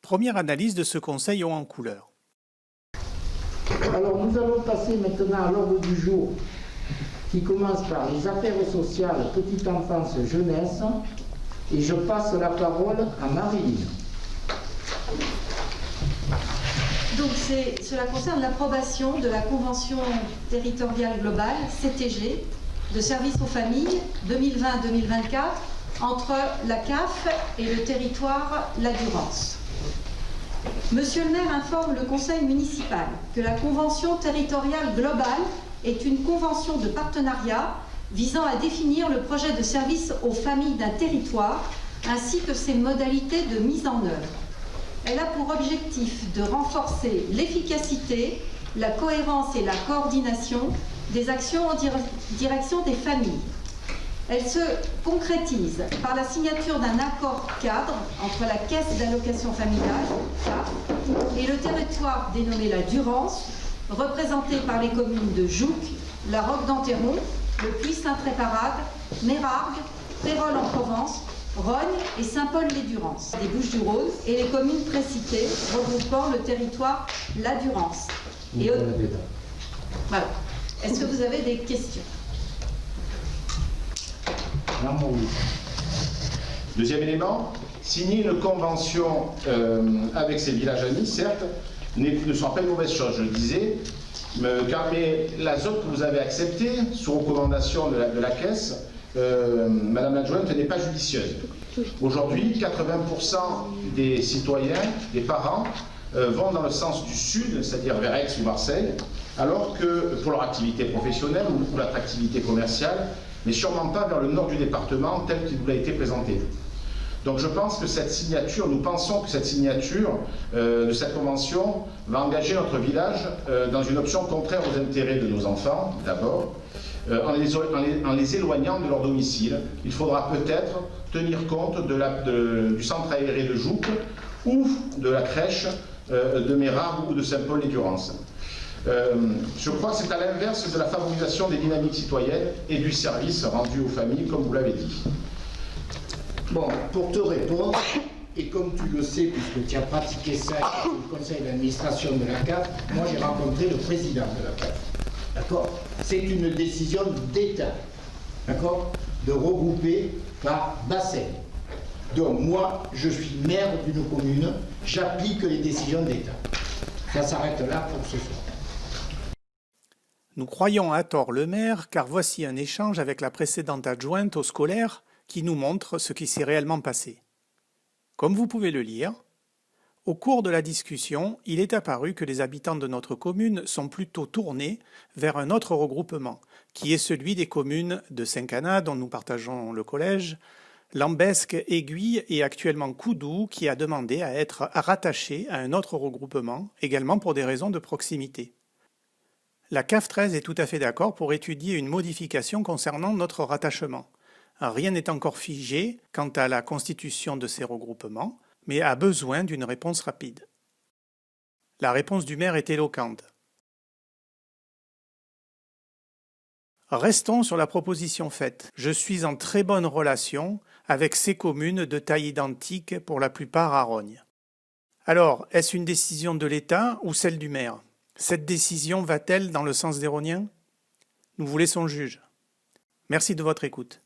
Première analyse de ce conseil haut en couleur. Alors nous allons passer maintenant à l'ordre du jour qui commence par les affaires sociales, petite enfance, jeunesse. Et je passe la parole à Marie-Lise. Donc cela concerne l'approbation de la Convention territoriale globale, CTG, de services aux familles 2020-2024 entre la CAF et le territoire La Durance. Monsieur le maire informe le conseil municipal que la Convention territoriale globale est une convention de partenariat visant à définir le projet de service aux familles d'un territoire ainsi que ses modalités de mise en œuvre. Elle a pour objectif de renforcer l'efficacité, la cohérence et la coordination des actions en direction des familles. Elle se concrétise par la signature d'un accord cadre entre la Caisse d'allocation familiale, CAF, et le territoire dénommé La Durance, représenté par les communes de Jouques, La Roque-d'Enterron, le Puy-Saint-Préparade, Mérargues, Pérols en Provence, Rognes et Saint-Paul-les-Durances, des Bouches-du-Rhône et les communes précitées regroupant le territoire La Durance. Voilà. Est-ce que vous avez des questions? Deuxième élément, signer une convention avec ces villages amis, certes, ne sont pas une mauvaise chose, je le disais, mais la zone que vous avez acceptée, sous recommandation de la Caisse, Madame l'adjointe, n'est pas judicieuse. Aujourd'hui, 80% des citoyens, des parents, vont dans le sens du sud, c'est-à-dire vers Aix ou Marseille, alors que pour leur activité professionnelle ou pour l'attractivité commerciale, mais sûrement pas vers le nord du département tel qu'il vous a été présenté. Donc je pense que cette signature, nous pensons que cette signature de cette convention va engager notre village dans une option contraire aux intérêts de nos enfants, d'abord, en les éloignant de leur domicile. Il faudra peut-être tenir compte du centre aéré de Jouques ou de la crèche de Mérargues ou de Saint-Paul-les-Durances. Je crois que c'est à l'inverse de la favorisation des dynamiques citoyennes et du service rendu aux familles, comme vous l'avez dit. Bon, pour te répondre, et comme tu le sais, puisque tu as pratiqué ça au conseil d'administration de la CAF, moi j'ai rencontré le président de la CAF. D'accord? C'est une décision d'État, d'accord? De regrouper par bassin. Donc moi, je suis maire d'une commune, j'applique les décisions d'État. Ça s'arrête là pour ce soir. Nous croyons à tort le maire, car voici un échange avec la précédente adjointe au scolaire qui nous montre ce qui s'est réellement passé. Comme vous pouvez le lire, au cours de la discussion, il est apparu que les habitants de notre commune sont plutôt tournés vers un autre regroupement, qui est celui des communes de Saint-Cana, dont nous partageons le collège, Lambesque, Aiguille et actuellement Coudou, qui a demandé à être rattaché à un autre regroupement, également pour des raisons de proximité. La CAF 13 est tout à fait d'accord pour étudier une modification concernant notre rattachement. Rien n'est encore figé quant à la constitution de ces regroupements, mais a besoin d'une réponse rapide. La réponse du maire est éloquente. Restons sur la proposition faite. Je suis en très bonne relation avec ces communes de taille identique pour la plupart à Rognes. Alors, est-ce une décision de l'État ou celle du maire? Cette décision va-t-elle dans le sens des Rogniens? Nous vous laissons juge. Merci de votre écoute.